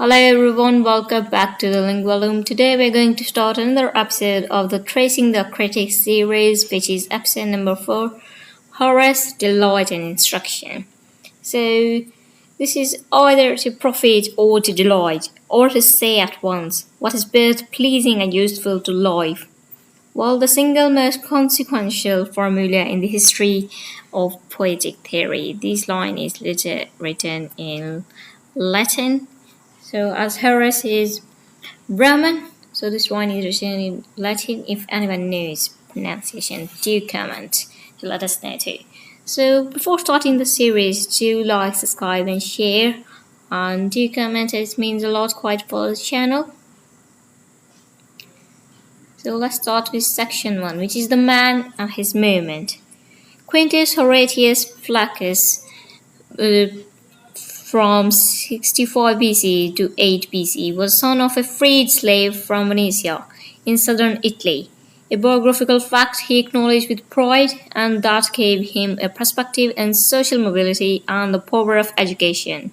Hello everyone, welcome back to the Lingua Loom. Today we're going to start another episode of the Tracing the Critic series, which is episode number 4, Horace, Delight and Instruction. So this is either to profit or to delight, or to say at once what is both pleasing and useful to life. While the single most consequential formula in the history of poetic theory, this line is written in Latin. So as Horace is Brahman, so this one is written in Latin. If anyone knows pronunciation, do comment to let us know too. So before starting the series, do like, subscribe and share, and do comment. It means a lot quite for the channel. So let's start with section 1, which is the man and his movement. Quintus Horatius Flaccus from 65 BC to 8 BC was son of a freed slave from Venetia in southern Italy, a biographical fact he acknowledged with pride, and that gave him a perspective in social mobility and the power of education.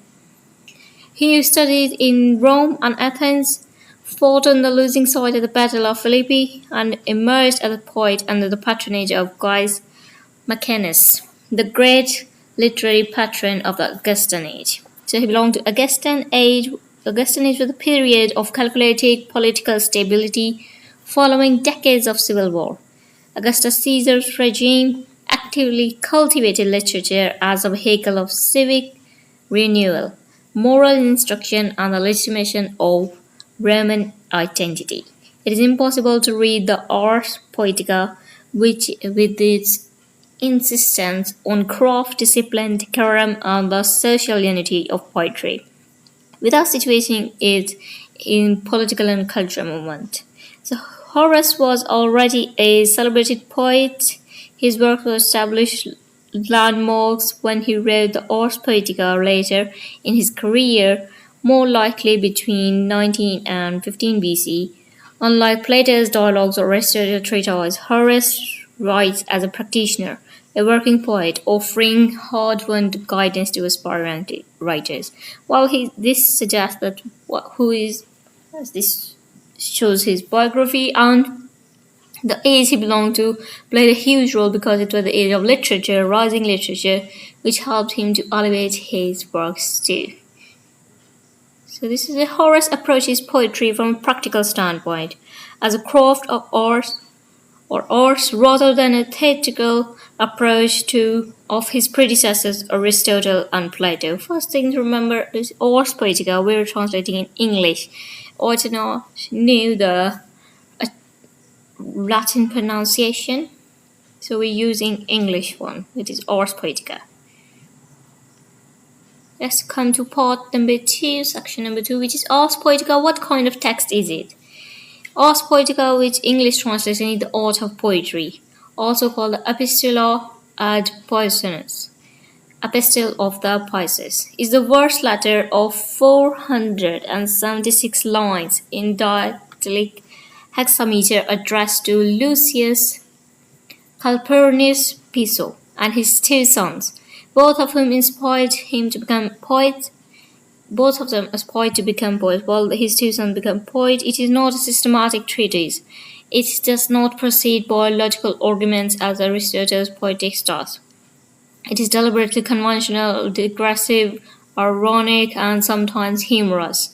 He studied in Rome and Athens, fought on the losing side at the Battle of Philippi, and emerged as a poet under the patronage of Gaius Maecenas, the great literary patron of the Augustan age. So he belonged to Augustan age. Augustan age was a period of calculated political stability following decades of civil war. Augustus Caesar's regime actively cultivated literature as a vehicle of civic renewal, moral instruction, and the legitimation of Roman identity. It is impossible to read the Ars Poetica, which, with its insistence on craft, discipline, decorum, and the social unity of poetry, without situating it in political and cultural movement. So Horace was already a celebrated poet. His work was established landmarks when he wrote the Ars Poetica later in his career, more likely between 19 and 15 BC. Unlike Plato's dialogues or Aristotle's treatise, Horace writes as a practitioner, a working poet, offering hard-won guidance to aspiring writers. While this suggests that this shows his biography, and the age he belonged to played a huge role because it was the age of literature, rising literature, which helped him to elevate his works too. So this is how Horace approaches poetry from a practical standpoint, as a craft of art or arts rather than a theatrical approach of his predecessors Aristotle and Plato. First thing to remember is Ars Poetica, we're translating in English. Or to not knew the Latin pronunciation, so we're using English one, which is Ars Poetica. Let's come to part number 2, section number 2, which is Ars Poetica. What kind of text is it? Ars Poetica, which English translation is the art of poetry, also called the Epistula ad Poesis. Epistle of the Poesis is the verse letter of 476 lines in dialectic hexameter addressed to Lucius Calpurnius Piso and his 2 sons, both of whom inspired him to become poets. Both of them aspired to become poets, while his 2 sons become poets. It is not a systematic treatise. It does not proceed by logical arguments as Aristotle's Poetics does. It is deliberately conventional, digressive, ironic, and sometimes humorous.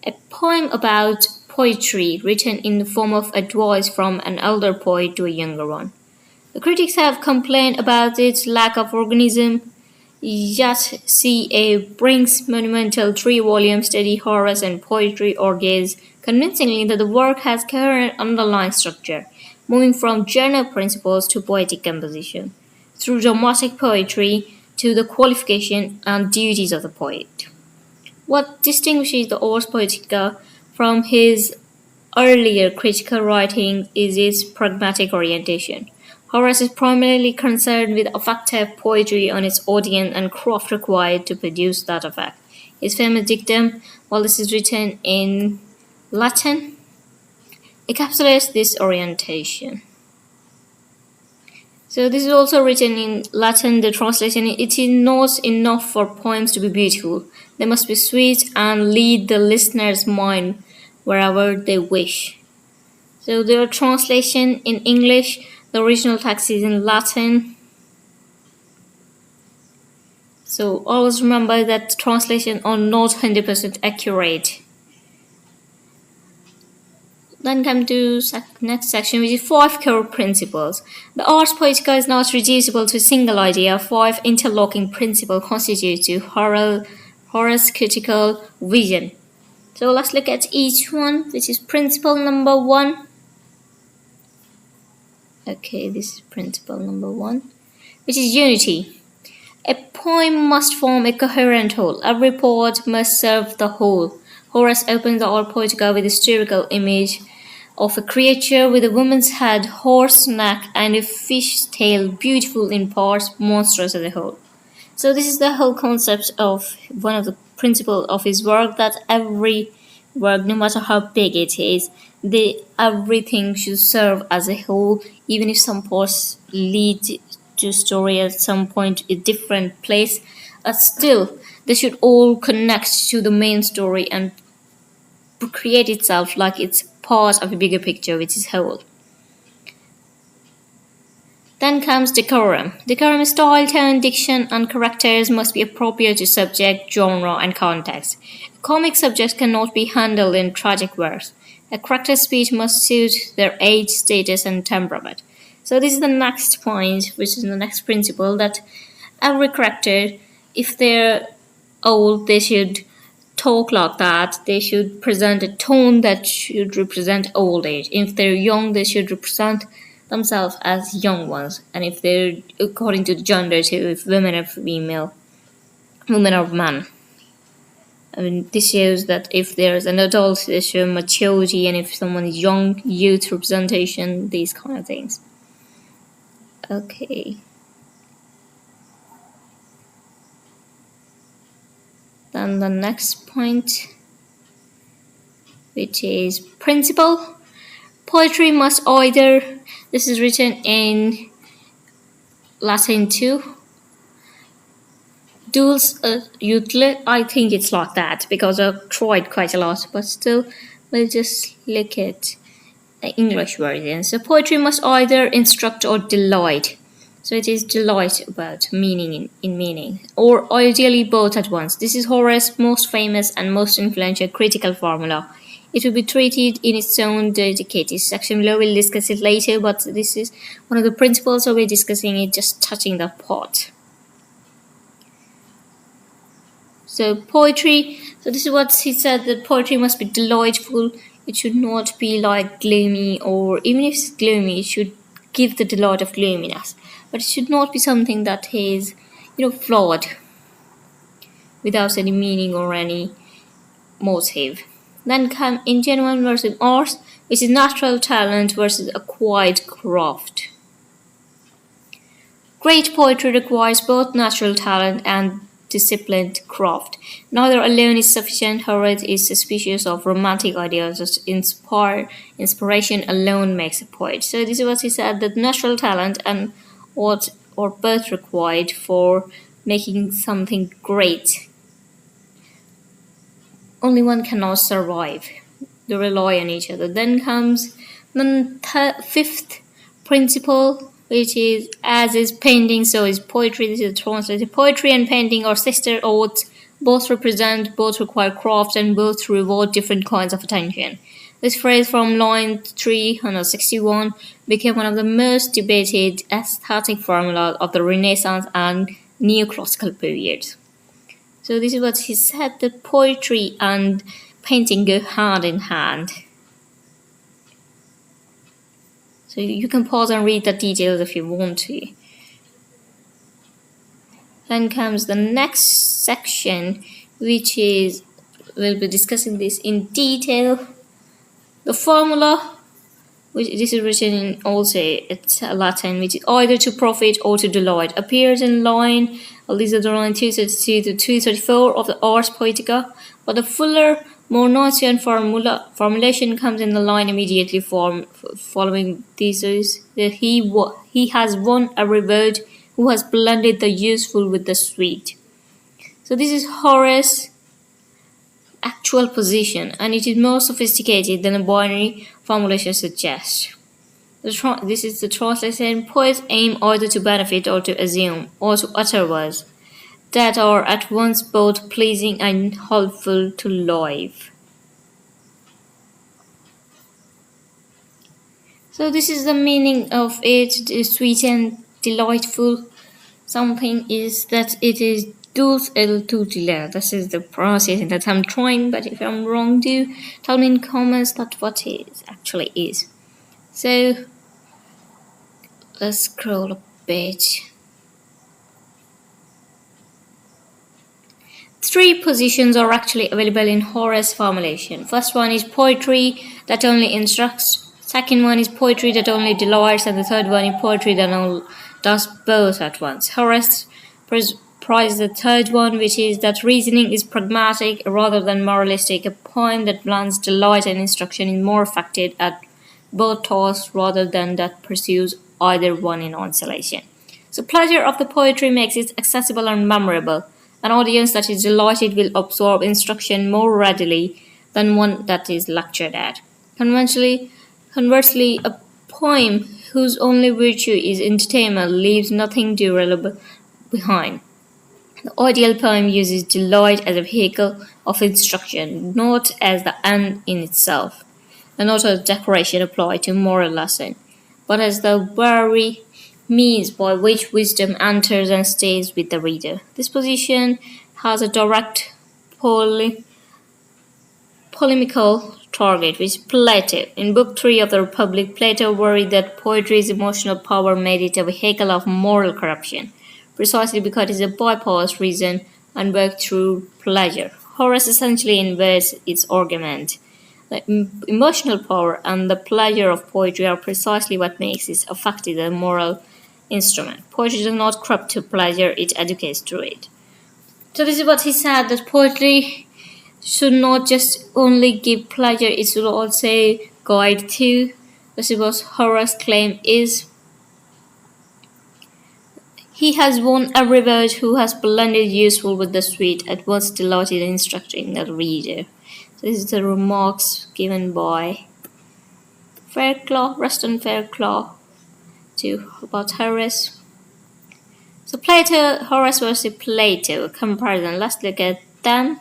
A poem about poetry written in the form of advice from an elder poet to a younger one. The critics have complained about its lack of organism, yet C.A. Brink's monumental 3-volume study Horace and Poetry argues convincingly that the work has coherent underlying structure, moving from general principles to poetic composition, through dramatic poetry to the qualification and duties of the poet. What distinguishes the Ars Poetica from his earlier critical writings is its pragmatic orientation. Horace is primarily concerned with effective poetry on its audience and craft required to produce that effect. His famous dictum, while this is written in Latin, encapsulates this orientation. So this is also written in Latin, the translation, it is not enough for poems to be beautiful. They must be sweet and lead the listener's mind wherever they wish. So their translation in English, the original text is in Latin. So always remember that translations are not 100% accurate. Then come to next section, which is 5 core principles. The Ars Poetica is not reducible to a single idea. 5 interlocking principles constitute to Horace critical vision. So let's look at each one, which is principle number 1. Okay, this is principle number 1, which is unity. A poem must form a coherent whole. Every poet must serve the whole. Horace opens the Ars Poetica with a historical image of a creature with a woman's head, horse neck, and a fish tail, beautiful in parts, monstrous as a whole. So this is the whole concept of one of the principles of his work, that every work, no matter how big it is, everything should serve as a whole, even if some parts lead to story at some point a different place, still they should all connect to the main story and create itself like it's part of a bigger picture, which is whole. Then comes decorum. Decorum is style, tone, diction, and characters must be appropriate to subject, genre, and context. Comic subjects cannot be handled in tragic verse. A character's speech must suit their age, status, and temperament. So this is the next point, which is the next principle, that every character, if they're old, they should talk like that. They should present a tone that should represent old age. If they're young, they should represent themselves as young ones. And if they're according to the gender too, if women are female, women are men. I mean, this shows that if there's an adult, they show maturity, and if someone is young, youth representation, these kind of things. Okay. Then the next point, which is principle. Poetry must either, this is written in Latin too, Dulce, Utile, I think it's like that, because I've tried quite a lot, but still, we'll just look at the English version. So poetry must either instruct or delight. So it is delight about meaning in meaning, or ideally both at once. This is Horace's most famous and most influential critical formula. It will be treated in its own dedicated section below. We'll discuss it later, but this is one of the principles, so we're discussing it, just touching that part. So poetry, so this is what he said, that poetry must be delightful. It should not be like gloomy, or even if it's gloomy, it should give the delight of gloominess. But it should not be something that is, flawed, without any meaning or any motive. Then come Ingenium versus Ars, which is natural talent versus acquired craft. Great poetry requires both natural talent and disciplined craft. Neither alone is sufficient. Horace is suspicious of romantic ideas. Just inspiration alone makes a poet. So this is what he said, that natural talent and what are both required for making something great. Only one cannot survive. They rely on each other. Then comes the fifth principle, which is, as is painting, so is poetry. This is translated. Poetry and painting are sister oaths. Both represent, both require craft, and both reward different kinds of attention. This phrase from line 361 became one of the most debated aesthetic formulas of the Renaissance and Neoclassical periods. So this is what he said, that poetry and painting go hand in hand. So you can pause and read the details if you want to. Then comes the next section, which is, we'll be discussing this in detail. The formula, which this is written in also, it's Latin, which is either to profit or to delight, appears in line, these are the line 232 to 234 of the Ars Poetica, but the fuller, more Nietzschean formulation comes in the line immediately following thesis. He has won a reward who has blended the useful with the sweet. So this is Horace actual position, and it is more sophisticated than a binary formulation suggests. This is the translation. Poets aim either to benefit or to assume, or to utter words that are at once both pleasing and helpful to life. So this is the meaning of it, the sweet and delightful. Something is that it is Dulce el Tutile. This is the pronunciation that I'm trying, but if I'm wrong, do tell me in comments that what it actually is. So let's scroll a bit. Three positions are actually available in Horace formulation. First one is poetry that only instructs. Second one is poetry that only delights, and the third one is poetry that does both at once. Horace prized the third one, which is that reasoning is pragmatic rather than moralistic. A poem that blends delight and instruction is more effective at both tasks rather than that pursues either one in isolation. So pleasure of the poetry makes it accessible and memorable. An audience that is delighted will absorb instruction more readily than one that is lectured at. Conversely, a poem whose only virtue is entertainment leaves nothing durable behind. The ideal poem uses delight as a vehicle of instruction, not as the end in itself, and not as decoration applied to moral lesson, but as the very means by which wisdom enters and stays with the reader. This position has a direct polemical target, which is Plato. In Book 3 of the Republic, Plato worried that poetry's emotional power made it a vehicle of moral corruption, precisely because it is a bypass reason and worked through pleasure. Horace essentially inverts its argument. The emotional power and the pleasure of poetry are precisely what makes it effective as a moral instrument. Poetry does not corrupt to pleasure, it educates through it. So this is what he said, that poetry should not just only give pleasure, it should also guide too. This is what Horace's claim is. He has won every word who has blended useful with the sweet, at once delighted in instructing the reader. So this is the remarks given by Fairclough, Ruston Fairclough, about Horace. So Plato, Horace versus Plato, a comparison. Let's look at them,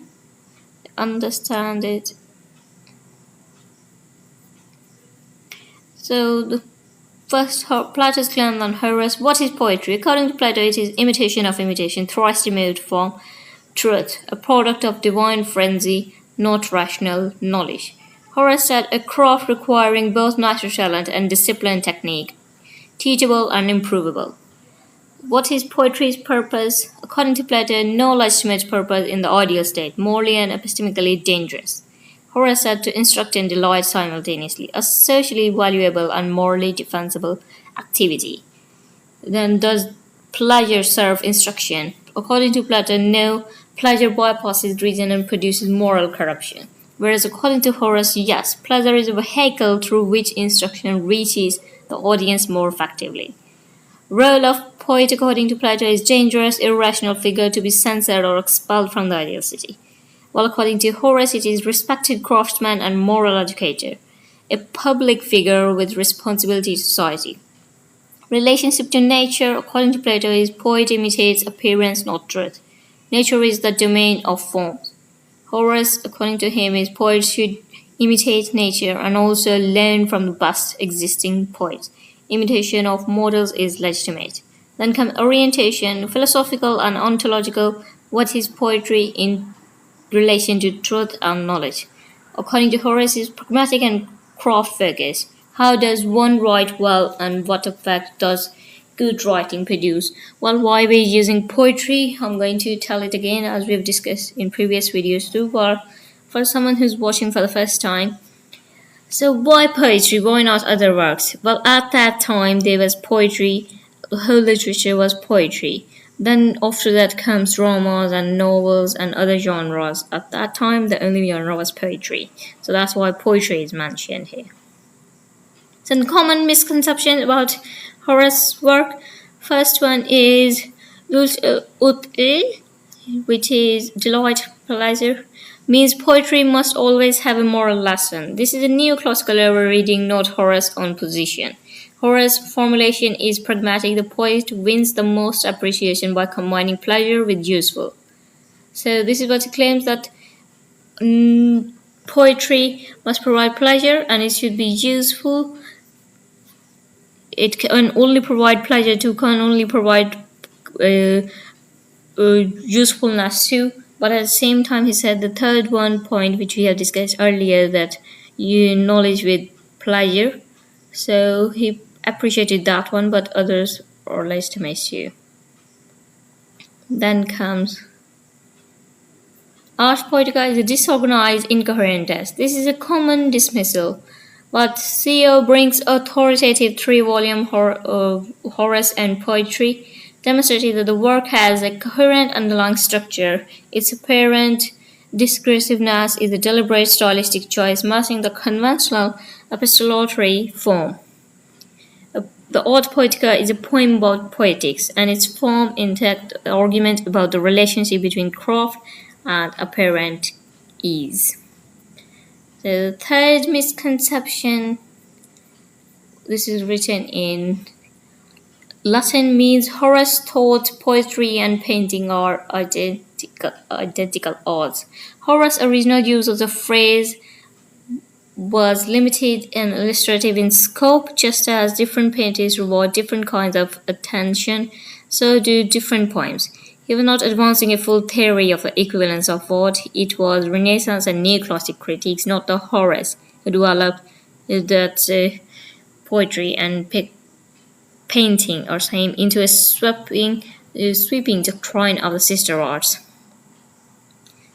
understand it. So the first, Plato's claim on Horace. What is poetry? According to Plato, it is imitation of imitation, thrice removed from truth, a product of divine frenzy, not rational knowledge. Horace said, a craft requiring both natural talent and disciplined technique, teachable and improvable. What is poetry's purpose? According to Plato, no legitimate purpose in the ideal state, morally and epistemically dangerous. Horace said to instruct and delight simultaneously, a socially valuable and morally defensible activity. Then does pleasure serve instruction? According to Plato, no, pleasure bypasses reason and produces moral corruption. Whereas according to Horace, yes, pleasure is a vehicle through which instruction reaches the audience more effectively. Role of poet according to Plato is dangerous, irrational figure to be censored or expelled from the ideal city. While according to Horace, it is respected craftsman and moral educator, a public figure with responsibility to society. Relationship to nature, according to Plato, is poet imitates appearance, not truth. Nature is the domain of forms. Horace, according to him, is poet should imitate nature and also learn from the best existing poets. Imitation of models is legitimate. Then come orientation, philosophical and ontological. What is poetry in relation to truth and knowledge? According to Horace, is pragmatic and craft focused. How does one write well and what effect does good writing produce? Well, why we're using poetry, I'm going to tell it again as we've discussed in previous videos too, but for someone who's watching for the first time. So why poetry? Why not other works? Well, at that time there was poetry, the whole literature was poetry. Then after that comes dramas and novels and other genres. At that time the only genre was poetry. So that's why poetry is mentioned here. Some common misconceptions about Horace's work. First one is Dulce, which is delight, pleasure. means poetry must always have a moral lesson. This is a neoclassical era reading, not Horace's own position. Horace's formulation is pragmatic. The poet wins the most appreciation by combining pleasure with useful. So this is what he claims, that poetry must provide pleasure and it should be useful. It can only provide pleasure to can only provide uh, usefulness too. But at the same time, he said the third one point, which we have discussed earlier, that you knowledge with pleasure. So he appreciated that one, but others are less to miss you. Then comes Ars Poetica is a disorganized, incoherent text. This is a common dismissal, but Theo brings authoritative three-volume Horace and poetry, demonstrating that the work has a coherent underlying structure. Its apparent discursiveness is a deliberate stylistic choice, matching the conventional epistolatory form. The Ars Poetica is a poem about poetics, and its form intact argument about the relationship between craft and apparent ease. The third misconception, this is written in Latin, means Horace thought poetry and painting are identical arts. Horace's original use of the phrase was limited and illustrative in scope. Just as different painters reward different kinds of attention, so do different poems. He was not advancing a full theory of the equivalence of art. It was Renaissance and Neoclassical critics, not the Horace, who developed that poetry and painting are same into a sweeping doctrine of the sister arts.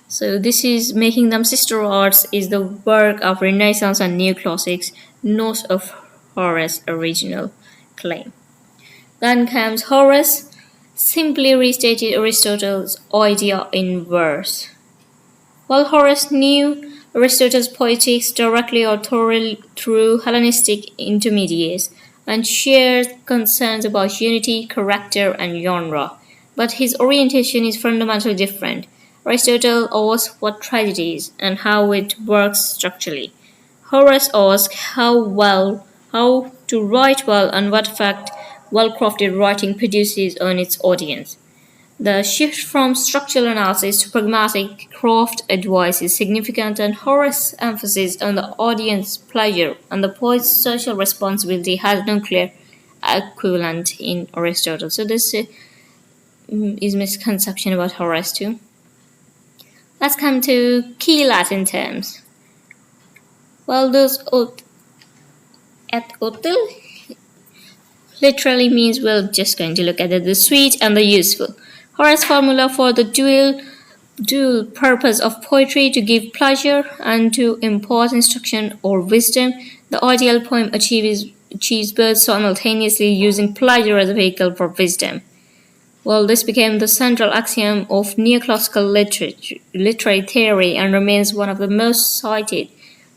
So this is making them sister arts is the work of Renaissance and Neoclassics, not of Horace's original claim. Then comes Horace, simply restated Aristotle's idea in verse. While Horace knew Aristotle's poetics directly or through Hellenistic intermediaries, and shared concerns about unity, character, and genre, but his orientation is fundamentally different. Aristotle asks what tragedy is and how it works structurally. Horace asks how to write well and what effect well-crafted writing produces on its audience. The shift from structural analysis to pragmatic craft advice is significant, and Horace's emphasis on the audience's pleasure and the poet's social responsibility has no clear equivalent in Aristotle. So this is misconception about Horace too. Let's come to key Latin terms. Well, those et utile literally means, we're just going to look at it, the sweet and the useful. Horace's formula for the dual purpose of poetry, to give pleasure and to impart instruction or wisdom. The ideal poem achieves both simultaneously, using pleasure as a vehicle for wisdom. Well, this became the central axiom of neoclassical literary theory and remains one of the most cited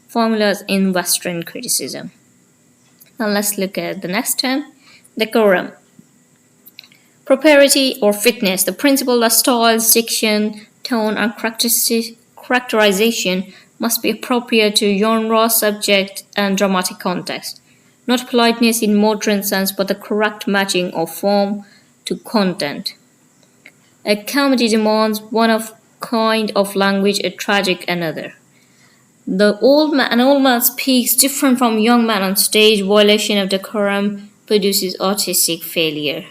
formulas in Western criticism. Now let's look at the next term, decorum. Propriety or fitness, the principle that style, diction, tone, and characterization must be appropriate to genre, subject, and dramatic context. Not politeness in modern sense, but the correct matching of form to content. A comedy demands one kind of language, a tragic another. An old man speaks different from young man on stage. Violation of decorum produces artistic failure.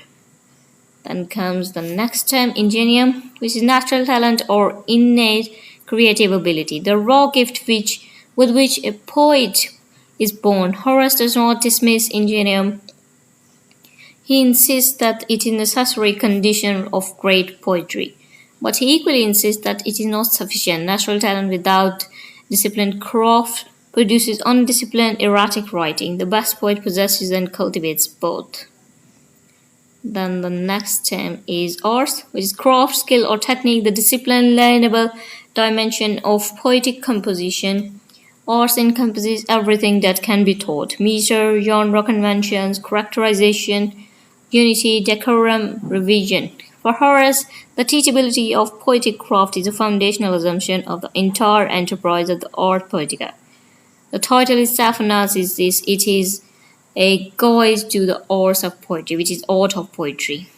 Then comes the next term, ingenium, which is natural talent or innate creative ability, the raw gift with which a poet is born. Horace does not dismiss ingenium. He insists that it is a necessary condition of great poetry, but he equally insists that it is not sufficient. Natural talent without disciplined craft produces undisciplined, erratic writing. The best poet possesses and cultivates both. Then the next term is ars, which is craft, skill, or technique, the disciplined, learnable dimension of poetic composition. Ars encompasses everything that can be taught: meter, genre conventions, characterization, unity, decorum, revision. For Horace, the teachability of poetic craft is a foundational assumption of the entire enterprise of the Ars Poetica. The title itself announces this: it is a guide to the arts of poetry, which is art of poetry.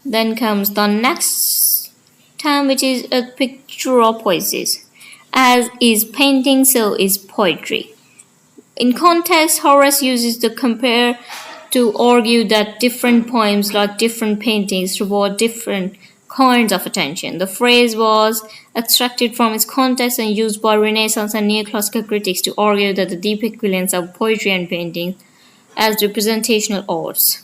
Then comes the next term, which is a Pictura Poesis. As is painting, so is poetry. In context, Horace uses the compare to argue that different poems, like different paintings, reward different kinds of attention. The phrase was extracted from its context and used by Renaissance and Neoclassical critics to argue that the deep equivalence of poetry and painting as representational arts.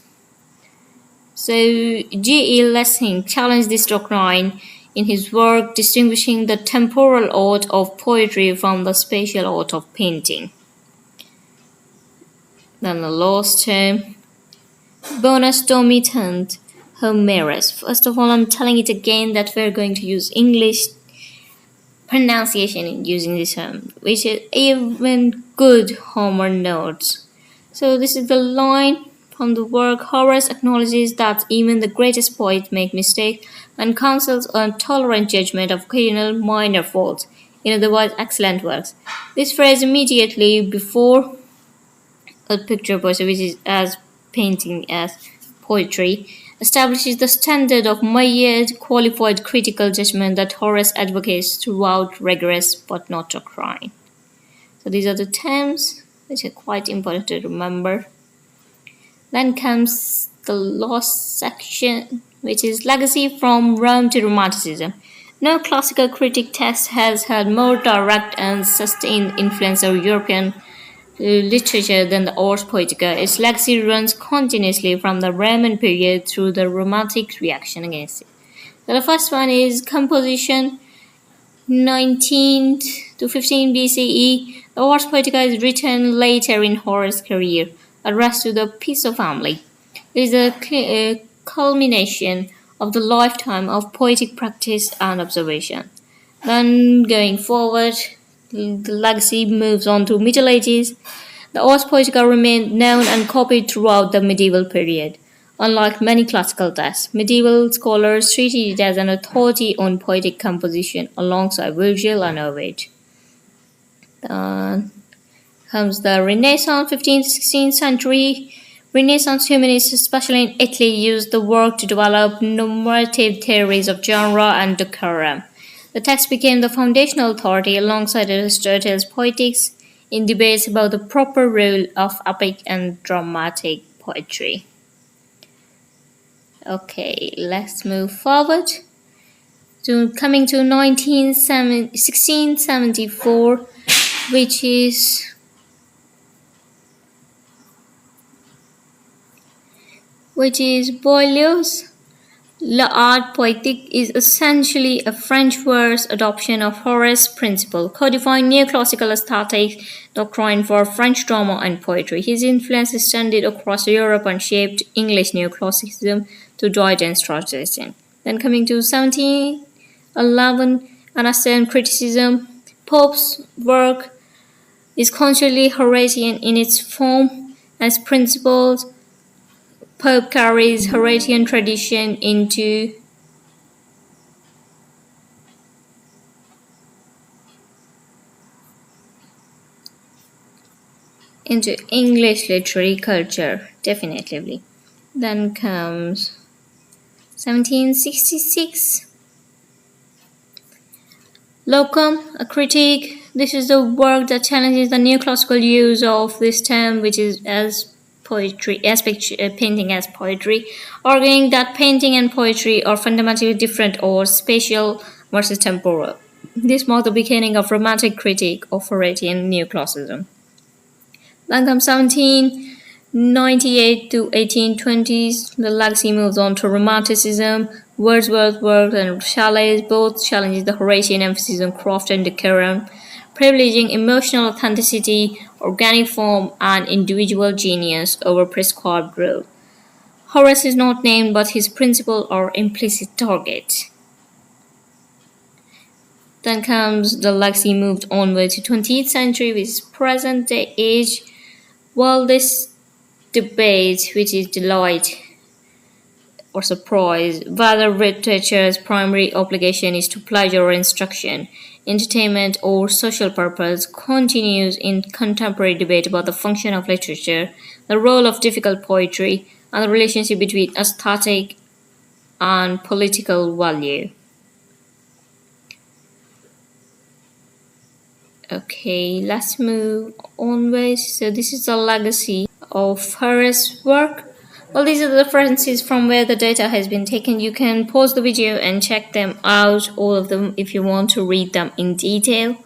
So G. E. Lessing challenged this doctrine in his work distinguishing the temporal art of poetry from the spatial art of painting. Then the last term, bonus domitant Homerus. First of all, I'm telling it again that we're going to use English pronunciation in using this term, which is even good Homer notes. So this is the line from the work. Horace acknowledges that even the greatest poets make mistakes and counsels a tolerant judgment of occasional minor faults in otherwise excellent works. This phrase immediately before a picture poetry, which is as painting as poetry, establishes the standard of measured, qualified critical judgment that Horace advocates throughout rigorous but not doctrine. So these are the terms which are quite important to remember. Then comes the last section, which is legacy from Rome to Romanticism. No classical critic text has had more direct and sustained influence over European literature than the Ars Poetica. Its legacy runs continuously from the Roman period through the Romantic reaction against it. So the first one is composition, 19 to 15 BCE. The Ars Poetica is written later in Horace's career, addressed to the Piso family. It is a culmination of the lifetime of poetic practice and observation. Then going forward, the legacy moves on to Middle Ages. The Ars Poetica remained known and copied throughout the medieval period. Unlike many classical texts, medieval scholars treated it as an authority on poetic composition alongside Virgil and Ovid. Then comes the Renaissance, 15th to 16th century. Renaissance humanists, especially in Italy, used the work to develop normative theories of genre and decorum. The text became the foundational authority alongside Aristotle's Poetics in debates about the proper role of epic and dramatic poetry. Okay, let's move forward to coming to 1674, which is Boileau's L'Art Poétique is essentially a French verse adoption of Horace's principle, codifying neoclassical aesthetic doctrine for French drama and poetry. His influence extended across Europe and shaped English neoclassicism to Dryden's tradition. Then coming to 1711, Anastan criticism. Pope's work is consciously Horatian in its form and its principles. Pope carries Horatian tradition into English literary culture, definitively. Then comes 1766. Loom, a critique. This is the work that challenges the neoclassical use of this term, which is as painting as poetry, arguing that painting and poetry are fundamentally different or spatial versus temporal. This marked the beginning of Romantic critique of Horatian neoclassicism. Then comes 1798 to 1820s. The legacy moves on to Romanticism. Wordsworth's work and Shelley's both challenges the Horatian emphasis on craft and decorum, privileging emotional authenticity, organic form, and individual genius over prescribed rule. Horace is not named, but his principal or implicit target. Then comes the legacy moved onward to 20th century, which is present day age. While this debate, which is delight, or surprise, whether literature's primary obligation is to pleasure or instruction, entertainment or social purpose, continues in contemporary debate about the function of literature, the role of difficult poetry, and the relationship between aesthetic and political value. Okay, let's move onwards. So this is the legacy of Horace's work. Well, these are the references from where the data has been taken. You can pause the video and check them out, all of them, if you want to read them in detail.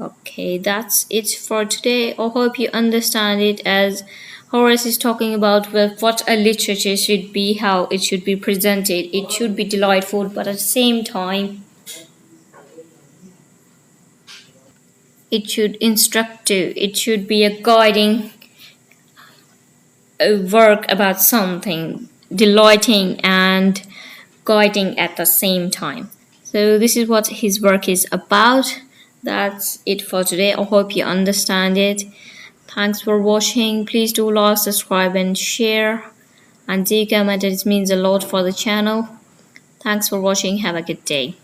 Okay, that's it for today. I hope you understand it, as Horace is talking about what a literature should be, how it should be presented. It should be delightful, but at the same time, it should instruct you. It should be a guiding work about something, delighting and guiding at the same time. So this is what his work is about. That's it for today. I hope you understand it. Thanks for watching. Please do like, subscribe and share. And do comment, it means a lot for the channel. Thanks for watching. Have a good day.